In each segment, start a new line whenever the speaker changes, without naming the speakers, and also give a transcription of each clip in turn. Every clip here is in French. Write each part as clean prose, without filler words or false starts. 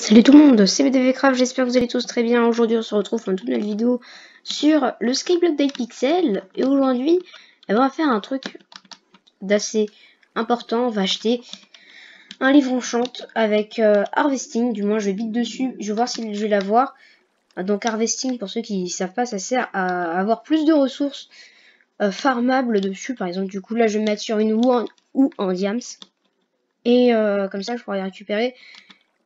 Salut tout le monde, c'est BDVcraft, j'espère que vous allez tous très bien. Aujourd'hui on se retrouve pour une toute nouvelle vidéo sur le Skyblock d'Hypixel. Et aujourd'hui, on va faire un truc d'assez important. On va acheter un livre enchant avec Harvesting, du moins je bite dessus, je vais voir si je vais l'avoir. Donc Harvesting, pour ceux qui ne savent pas, ça sert à avoir plus de ressources farmables dessus. Par exemple, du coup là je vais me mettre sur une ou en diams. Et comme ça je pourrais récupérer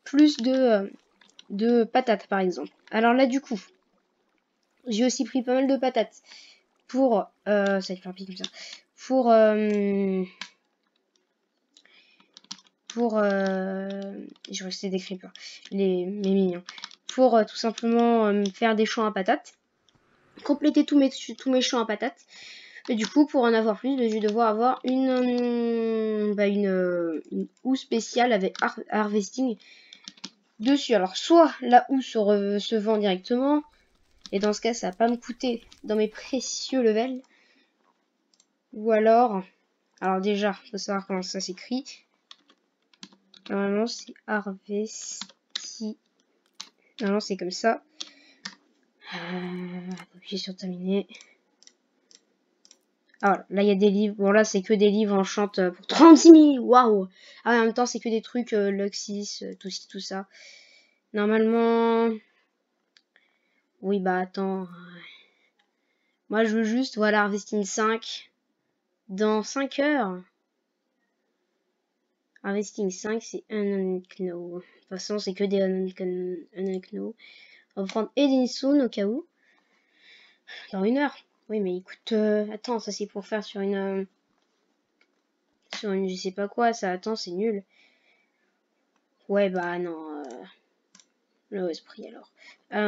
plus de patates par exemple. Alors là du coup, j'ai aussi pris pas mal de patates pour ça va être plus rapide comme ça. Je vais essayer d'écrire mes mignons. Pour tout simplement faire des champs à patates. Compléter tous mes champs à patates. Et du coup, pour en avoir plus, je vais devoir avoir une houe spéciale avec harvesting dessus. Alors soit la houe se vend directement, et dans ce cas ça va pas me coûter dans mes précieux levels, ou alors déjà faut savoir comment ça s'écrit. Normalement c'est harvesti, normalement c'est comme ça. Appuyer sur terminer. Ah voilà, là il y a des livres. Bon là c'est que des livres enchant pour 36 000. Waouh. Ah ouais, en même temps c'est que des trucs Luxis, tout ça. Normalement. Oui bah attends. Moi je veux juste, voilà, Harvesting 5 dans 5 heures. Harvesting 5 c'est un Unknown. De toute façon c'est que des Unknown. On va prendre Edinson au cas où. Dans 1 heure. Oui mais écoute, attends, ça c'est pour faire sur une je sais pas quoi, ça, attends, c'est nul. Ouais bah non, le esprit alors.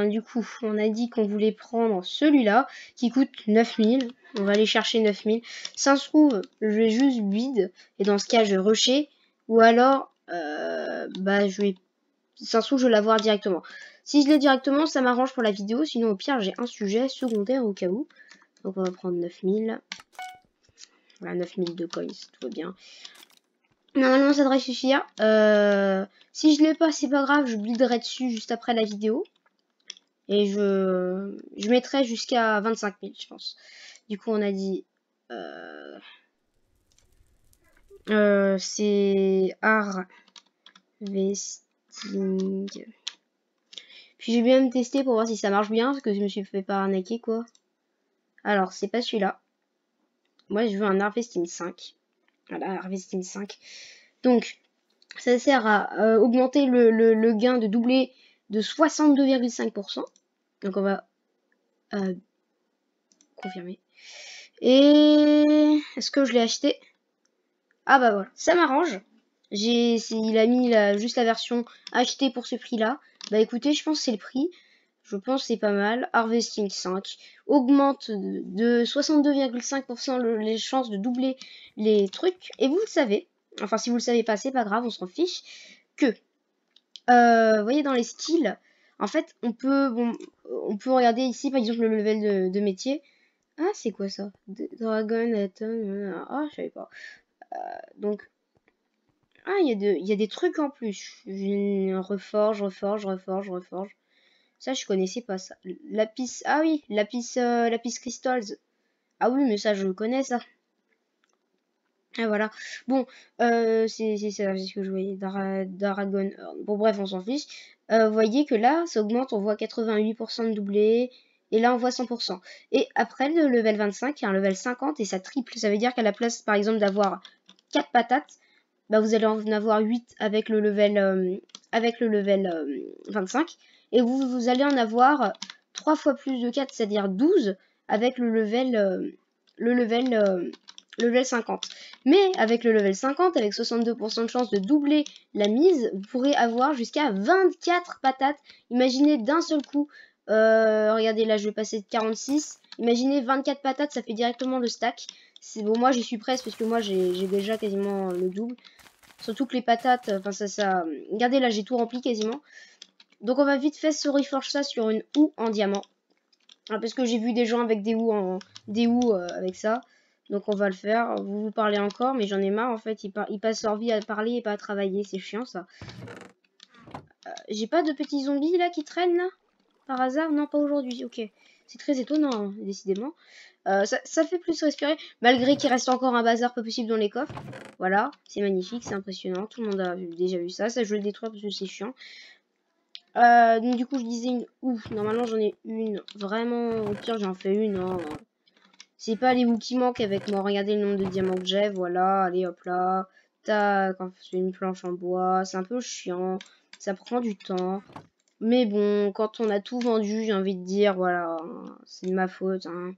Du coup, on a dit qu'on voulait prendre celui-là qui coûte 9000. On va aller chercher 9000. Ça se trouve, je vais juste bid. Et dans ce cas, je vais rusher. Ou alors, je vais. Ça se trouve, je vais l'avoir directement. Si je l'ai directement, ça m'arrange pour la vidéo. Sinon, au pire, j'ai un sujet secondaire au cas où. Donc, on va prendre 9000. Voilà, 9000 de coins, tout va bien. Normalement, ça devrait suffire. Si je l'ai pas, c'est pas grave. Je builderai dessus juste après la vidéo. Et je mettrai jusqu'à 25 000, je pense. Du coup, on a dit... c'est harvesting. Puis j'ai bien me tester pour voir si ça marche bien, parce que je me suis fait pas arnaquer, quoi. Alors, c'est pas celui-là. Moi, je veux un harvesting 5. Voilà, harvesting 5. Donc, ça sert à augmenter le gain, de doubler de 62,5%. Donc, on va confirmer. Et est-ce que je l'ai acheté? Ah bah voilà, ça m'arrange. Il a mis juste la version achetée pour ce prix-là. Bah écoutez, je pense que c'est le prix. Je pense que c'est pas mal. Harvesting 5 augmente de 62,5% les chances de doubler les trucs. Et vous le savez, enfin si vous le savez pas, c'est pas grave, on s'en fiche, que vous voyez dans les styles, en fait on peut regarder ici par exemple le level de métier. Ah c'est quoi ça? Dragon Atom. Ah je savais pas. Donc ah, il y a des trucs en plus. Reforge. Ça, je connaissais pas ça. Lapis, ah oui, lapis crystals. Ah oui, mais ça, je connais ça. Ah voilà. Bon, c'est ça, c'est ce que je voyais. Dragon. Bon, bref, on s'en fiche. Vous voyez que là, ça augmente, on voit 88% de doublé. Et là, on voit 100%. Et après le level 25, il y a un level 50 et ça triple. Ça veut dire qu'à la place, par exemple, d'avoir 4 patates, bah vous allez en avoir 8 avec le level 25. Et vous allez en avoir 3 fois plus de 4, c'est-à-dire 12 avec le level 50. Mais avec le level 50, avec 62% de chance de doubler la mise, vous pourrez avoir jusqu'à 24 patates. Imaginez d'un seul coup. Regardez, là je vais passer de 46. Imaginez 24 patates, ça fait directement le stack. C'est bon, moi j'y suis presque parce que moi j'ai déjà quasiment le double. Surtout que les patates, enfin ça... Regardez, là j'ai tout rempli quasiment. Donc on va vite fait se reforge ça sur une houe en diamant. Parce que j'ai vu des gens avec des houes avec ça. Donc on va le faire. Vous parlez encore, mais j'en ai marre en fait. Ils passent leur vie à parler et pas à travailler. C'est chiant ça. J'ai pas de petits zombies là qui traînent là? Par hasard? Non, pas aujourd'hui. Ok. C'est très étonnant, hein, décidément. Ça fait plus respirer, malgré qu'il reste encore un bazar pas possible dans les coffres. Voilà, c'est magnifique, c'est impressionnant. Tout le monde a déjà vu ça. Ça, je vais le détruire parce que c'est chiant. Donc du coup, je disais une... Ouf, normalement, j'en ai une. Vraiment, au pire, j'en fais une. Hein. C'est pas les bouts qui manquent avec moi. Regardez le nombre de diamants que j'ai. Voilà, allez, hop là. Tac, c'est une planche en bois. C'est un peu chiant. Ça prend du temps. Mais bon, quand on a tout vendu, j'ai envie de dire, voilà, c'est de ma faute. Hein.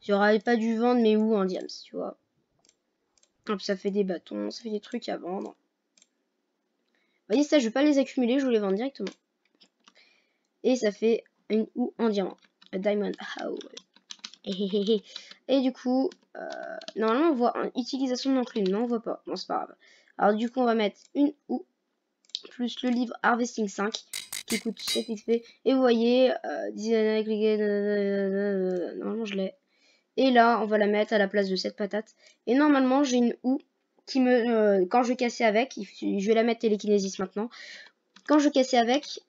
J'aurais pas dû vendre mes ou en diams, tu vois. Hop, ça fait des bâtons, ça fait des trucs à vendre. Vous voyez, ça, je vais pas les accumuler, je vais les vendre directement. Et ça fait une ou en diamant. A diamond. Oh. Et du coup, normalement, on voit une utilisation de l'enclume. Non, on voit pas. Bon, c'est pas grave. Alors, du coup, on va mettre une ou plus le livre Harvesting 5 qui coûte 7 XP. Et vous voyez, normalement, je l'ai. Et là, on va la mettre à la place de cette patate. Et normalement, j'ai une ou qui me... quand je vais casser avec, je vais la mettre télékinésis maintenant. Quand je vais casser avec...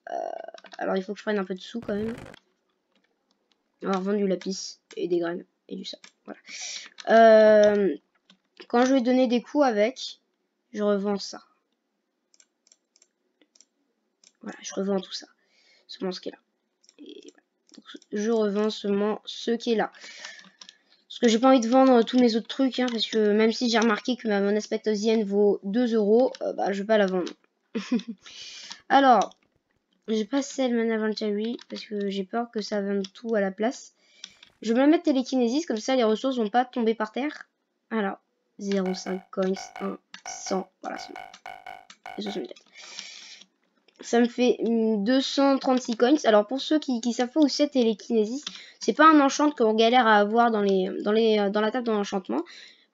alors, il faut que je prenne un peu de sous quand même. Alors, vendre du lapis et des graines et du sable. Voilà. Quand je vais donner des coups avec, je revends ça. Voilà, je revends tout ça. Seulement ce qui est là. Et voilà. Donc, je revends seulement ce qui est là. Parce que j'ai pas envie de vendre tous mes autres trucs, hein, parce que même si j'ai remarqué que mon aspect osienne vaut 2 €, bah je vais pas la vendre. Alors, j'ai pas Selman Inventory, parce que j'ai peur que ça vende tout à la place. Je vais me la mettre télékinésis, comme ça les ressources vont pas tomber par terre. Alors, 0,5 coins, 1, 100, voilà, c'est bon. Et 64. Ça me fait 236 coins. Alors pour ceux qui savent pas où c'est télékinésis, c'est pas un enchant qu'on galère à avoir dans la table d'enchantement.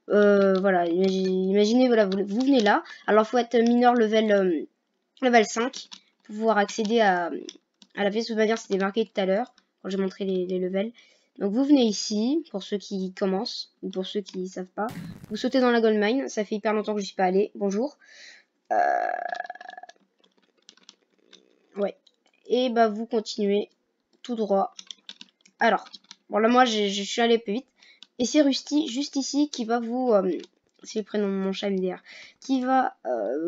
Voilà, imaginez, voilà, vous venez là. Alors faut être mineur level 5 pour pouvoir accéder à la pièce. De toute manière, c'était marqué tout à l'heure quand j'ai montré les levels. Donc vous venez ici, pour ceux qui commencent, ou pour ceux qui savent pas. Vous sautez dans la gold mine, ça fait hyper longtemps que je suis pas allé. Bonjour. Ouais. Et bah vous continuez tout droit. Alors, bon là moi je suis allé plus vite. Et c'est Rusty, juste ici, qui va vous... c'est le prénom de mon chat MDR. Qui va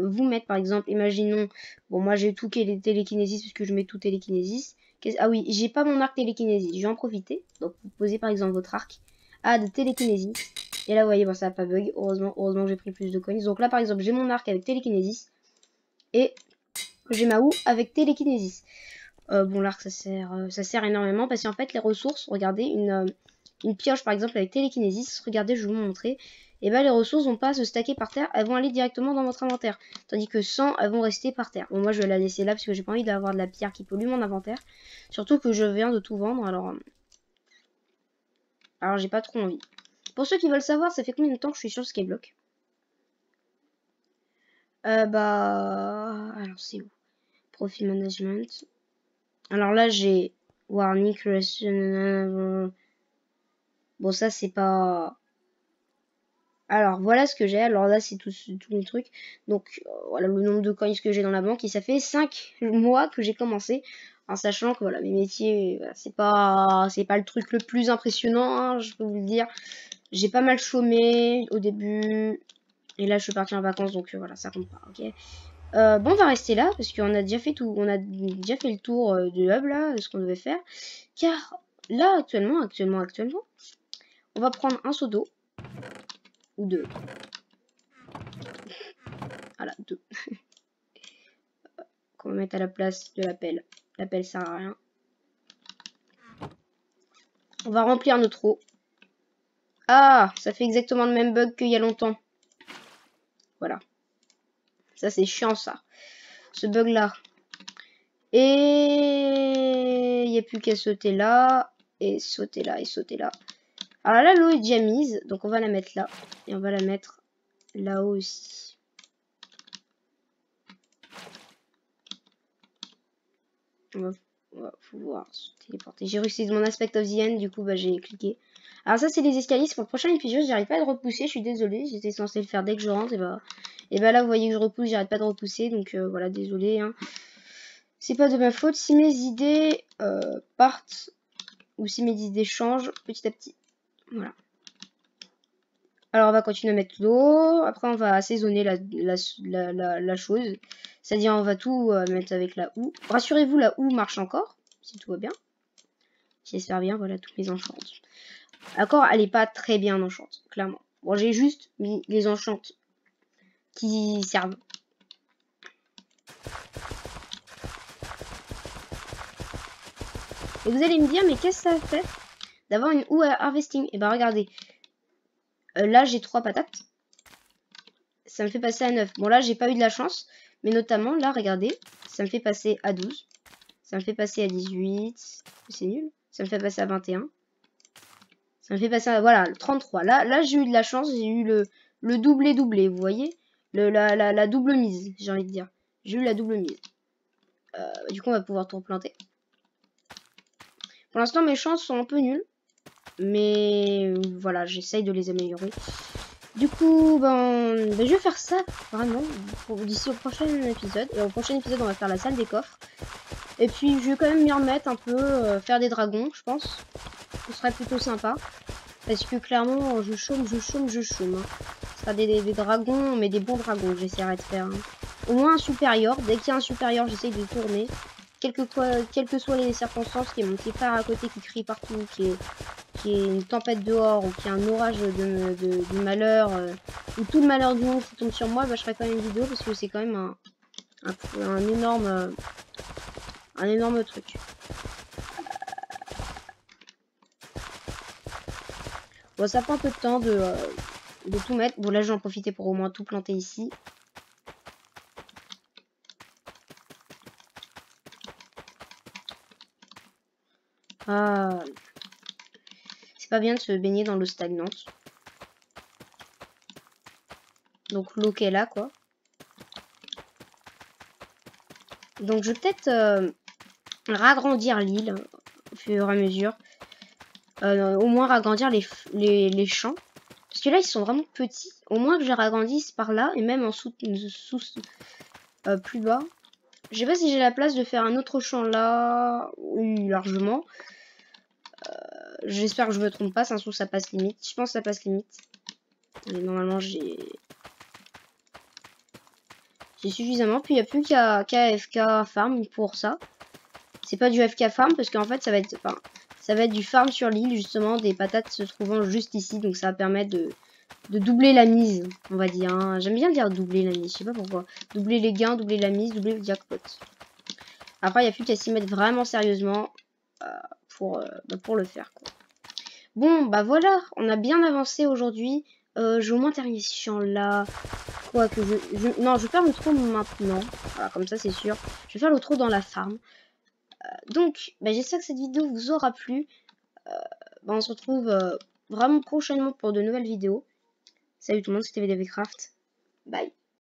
vous mettre par exemple, imaginons... Bon moi j'ai tout télékinésis, puisque je mets tout télékinésis. Ah oui, j'ai pas mon arc télékinésis, je vais en profiter. Donc vous posez par exemple votre arc à de télékinésis. Et là vous voyez, bon ça n'a pas bug, heureusement que j'ai pris plus de coins. Donc là par exemple j'ai mon arc avec télékinésis. Et j'ai ma ou avec télékinésis. Bon, l'arc ça sert énormément parce qu'en fait les ressources, regardez, une pioche par exemple avec télékinésis, regardez, je vais vous montrer, et ben les ressources vont pas se stacker par terre, elles vont aller directement dans votre inventaire, tandis que 100 elles vont rester par terre. Bon, moi je vais la laisser là parce que j'ai pas envie d'avoir de la pierre qui pollue mon inventaire, surtout que je viens de tout vendre, alors j'ai pas trop envie. Pour ceux qui veulent savoir, ça fait combien de temps que je suis sur le skyblock? Alors c'est où? Profit management. Alors là j'ai warning creation. Bon ça c'est pas. Alors voilà ce que j'ai. Alors là c'est tout le truc. Donc voilà le nombre de coins que j'ai dans la banque. Et ça fait 5 mois que j'ai commencé. En sachant que voilà mes métiers, voilà, c'est pas le truc le plus impressionnant, hein, je peux vous le dire. J'ai pas mal chômé au début. Et là je suis partie en vacances, donc voilà, ça compte pas, ok. Bon, on va rester là parce qu'on a déjà fait tout, on a déjà fait le tour du hub là, de ce qu'on devait faire. Car là actuellement, on va prendre un seau d'eau ou deux. Voilà, deux. Qu'on va mettre à la place de la pelle. La pelle sert à rien. On va remplir notre eau. Ah, ça fait exactement le même bug qu'il y a longtemps. Voilà. Ça c'est chiant ça. Ce bug là. Et il n'y a plus qu'à sauter là. Et sauter là et sauter là. Alors là l'eau est déjà mise. Donc on va la mettre là. Et on va la mettre là-haut aussi. On va pouvoir se téléporter. J'ai réussi de mon aspect of the end. Du coup bah j'ai cliqué. Alors ça c'est les escaliers. C'est pour le prochain épisode. J'arrive pas à le repousser. Je suis désolée. J'étais censée le faire dès que je rentre. Et bah là vous voyez que je repousse. J'arrête pas de repousser. Donc voilà, désolée. Hein. C'est pas de ma faute si mes idées partent ou si mes idées changent petit à petit. Voilà. Alors on va continuer à mettre l'eau. Après on va assaisonner la chose. C'est-à-dire on va tout mettre avec la houe. Rassurez-vous, la houe marche encore, si tout va bien. J'espère bien, voilà toutes mes enchantes. D'accord, elle est pas très bien enchante, clairement. Bon, j'ai juste mis les enchantes qui servent. Et vous allez me dire, mais qu'est-ce que ça fait d'avoir une houe à harvesting? Et ben regardez, là j'ai 3 patates. Ça me fait passer à 9. Bon là j'ai pas eu de la chance, mais notamment là regardez, ça me fait passer à 12. Ça me fait passer à 18. C'est nul. Ça me fait passer à 21. Ça me fait passer à, voilà, 33. Là j'ai eu de la chance, j'ai eu le doublé, vous voyez, la double mise, j'ai envie de dire. J'ai eu la double mise. Du coup on va pouvoir tout replanter. Pour l'instant mes chances sont un peu nulles, mais voilà, j'essaye de les améliorer. Du coup, je vais faire ça vraiment d'ici au prochain épisode. Et au prochain épisode, on va faire la salle des coffres. Et puis, je vais quand même m'y remettre un peu, faire des dragons, je pense. Ce serait plutôt sympa. Parce que clairement, je chôme. Hein. Ce sera des dragons, mais des bons dragons que j'essaierai de faire. Hein. Au moins un supérieur. Dès qu'il y a un supérieur, j'essaye de tourner. Quelles que soient les circonstances, qu'il y ait mon petit frère à côté qui crie partout, qui est une tempête dehors, ou qu'il y a un orage de malheur, ou tout le malheur du monde qui tombe sur moi, je ferai quand même une vidéo parce que c'est quand même un énorme truc. Bon, ça prend un peu de temps de tout mettre. Bon, là, je vais en profiter pour au moins tout planter ici. Ah, c'est pas bien de se baigner dans l'eau stagnante. Donc l'eau qu'elle a, quoi. Donc je vais peut-être ragrandir l'île au fur et à mesure. Au moins ragrandir les champs. Parce que là, ils sont vraiment petits. Au moins que je les ragrandisse par là. Et même en plus bas. Je sais pas si j'ai la place de faire un autre champ là. Oui, largement. J'espère que je me trompe pas. Sinon, ça passe limite. Je pense que ça passe limite. Et normalement, j'ai suffisamment. Puis, il n'y a plus qu'à FK Farm pour ça. C'est pas du FK Farm parce qu'en fait, ça va être du farm sur l'île, justement, des patates se trouvant juste ici. Donc, ça va permettre de doubler la mise, on va dire. Hein. J'aime bien dire doubler la mise, je sais pas pourquoi. Doubler les gains, doubler la mise, doubler le jackpot. Après, il n'y a plus qu'à s'y mettre vraiment sérieusement pour le faire, quoi. Bon, bah voilà, on a bien avancé aujourd'hui. Je vais au moins terminer ce champ-là. Non, je vais faire l'outro maintenant. Voilà, comme ça, c'est sûr. Je vais faire l'outro dans la farm. Donc, j'espère que cette vidéo vous aura plu. On se retrouve vraiment prochainement pour de nouvelles vidéos. Salut tout le monde, c'était VDVcraft. Bye.